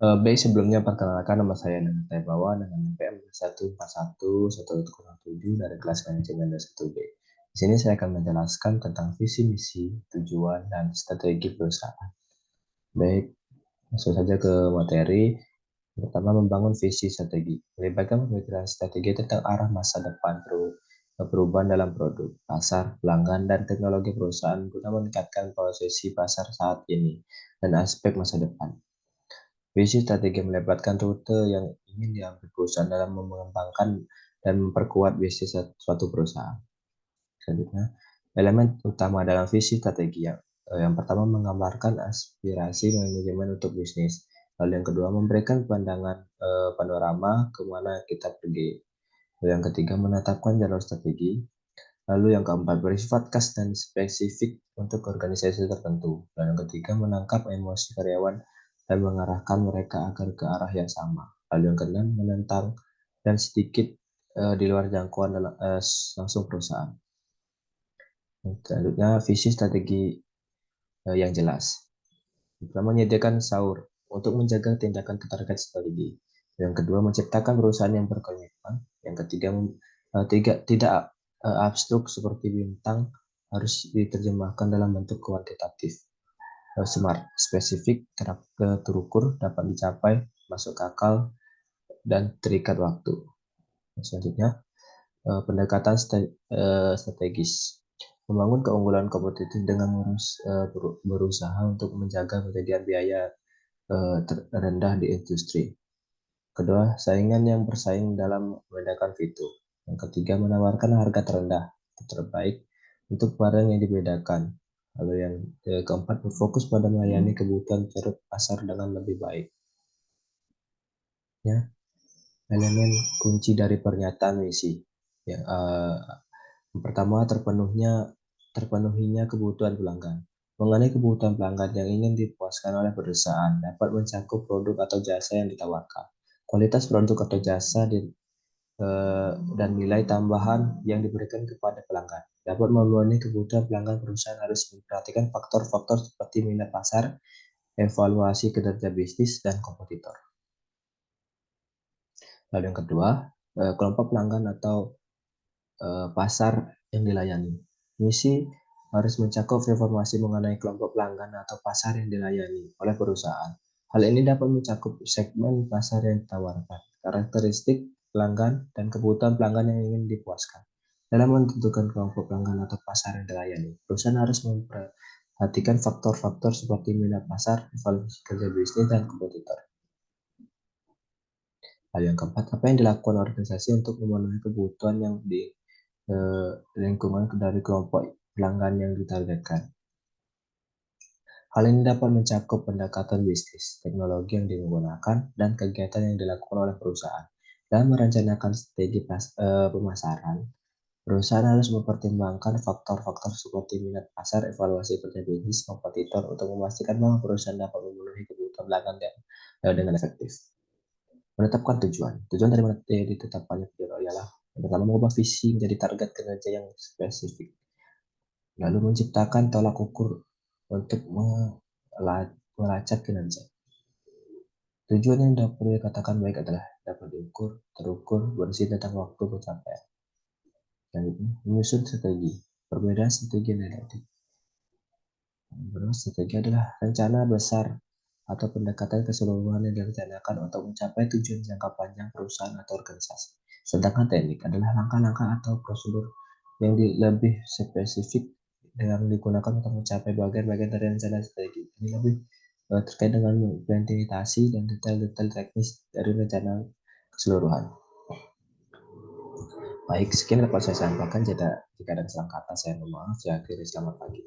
Baik, sebelumnya perkenalkan nama saya Nana Taibawa dengan NPM 1411107 dari kelas manajemen 21B. Di sini saya akan menjelaskan tentang visi misi, tujuan, dan strategi perusahaan. Baik, langsung saja ke materi. Pertama, membangun visi strategi. Melibatkan pemikiran strategi tentang arah masa depan perubahan dalam produk, pasar, pelanggan, dan teknologi perusahaan guna meningkatkan posisi pasar saat ini dan aspek masa depan. Visi strategi melibatkan rute yang ingin diambil perusahaan dalam mengembangkan dan memperkuat bisnis suatu perusahaan. Selanjutnya, elemen utama dalam visi strategi yang pertama menggambarkan aspirasi manajemen untuk bisnis. Lalu yang kedua memberikan pandangan panorama kemana kita pergi. Lalu yang ketiga menetapkan jalur strategi. Lalu yang keempat bersifat khas dan spesifik untuk organisasi tertentu. Dan yang ketiga menangkap emosi karyawan dan mengarahkan mereka agar ke arah yang sama. Lalu yang keenam menentang dan sedikit di luar jangkauan langsung perusahaan. Selanjutnya visi strategi yang jelas. Pertama menyediakan sahur untuk menjaga tindakan ke target strategi. Yang kedua menciptakan perusahaan yang berkomitmen. Yang ketiga tidak abstrak seperti bintang, harus diterjemahkan dalam bentuk kuantitatif. Smart, spesifik, terukur, dapat dicapai, masuk akal, dan terikat waktu. Selanjutnya, pendekatan strategis. Membangun keunggulan kompetitif dengan berusaha untuk menjaga ketersediaan biaya terendah di industri. Kedua, saingan yang bersaing dalam membedakan fitur. Yang ketiga, menawarkan harga terendah terbaik untuk barang yang dibedakan. Lalu yang keempat, berfokus pada melayani kebutuhan ceruk pasar dengan lebih baik. Ya, elemen kunci dari pernyataan misi. Yang pertama, terpenuhinya kebutuhan pelanggan. Mengenai kebutuhan pelanggan yang ingin dipuaskan oleh perusahaan dapat mencakup produk atau jasa yang ditawarkan, kualitas produk atau jasa dan nilai tambahan yang diberikan kepada pelanggan. Dapat memenuhi kebutuhan pelanggan, perusahaan harus memperhatikan faktor-faktor seperti minat pasar, evaluasi kinerja bisnis, dan kompetitor. Lalu yang kedua, kelompok pelanggan atau pasar yang dilayani. Misi harus mencakup informasi mengenai kelompok pelanggan atau pasar yang dilayani oleh perusahaan. Hal ini dapat mencakup segmen pasar yang ditawarkan, karakteristik pelanggan, dan kebutuhan pelanggan yang ingin dipuaskan. Dalam menentukan kelompok pelanggan atau pasar yang dilayani, perusahaan harus memperhatikan faktor-faktor seperti minat pasar, evaluasi kerja bisnis, dan kompetitor. Hal yang keempat, apa yang dilakukan organisasi untuk memenuhi kebutuhan yang di lingkungan dari kelompok pelanggan yang ditargetkan. Hal ini dapat mencakup pendekatan bisnis, teknologi yang digunakan, dan kegiatan yang dilakukan oleh perusahaan. Dalam merencanakan strategi pemasaran, perusahaan harus mempertimbangkan faktor-faktor seperti minat pasar, evaluasi kerja bisnis, kompetitor untuk memastikan bahwa perusahaan dapat memenuhi kebutuhan pelanggan dengan efektif. Menetapkan tujuan. Tujuan dari ditetapkannya tujuan ialah yang pertama mengubah visi menjadi target kinerja yang spesifik. Lalu menciptakan tolak ukur untuk melacak kinerja. Tujuan yang dapat dikatakan baik adalah dapat diukur, terukur, bersih tentang waktu pencapaian. Selanjutnya, menyusun strategi. Perbedaan strategi negatif. Strategi adalah rencana besar atau pendekatan keseluruhan yang direncanakan untuk mencapai tujuan jangka panjang perusahaan atau organisasi. Sedangkan teknik adalah langkah-langkah atau prosedur yang lebih spesifik yang digunakan untuk mencapai bagian-bagian dari rencana strategi. Ini lebih terkait dengan implementasi dan detail-detail teknis dari rencana keseluruhan. Baik, sekian dapat saya sampaikan. Jika ada kesalahan kata, saya mohon maaf. Saya akhiri, selamat pagi.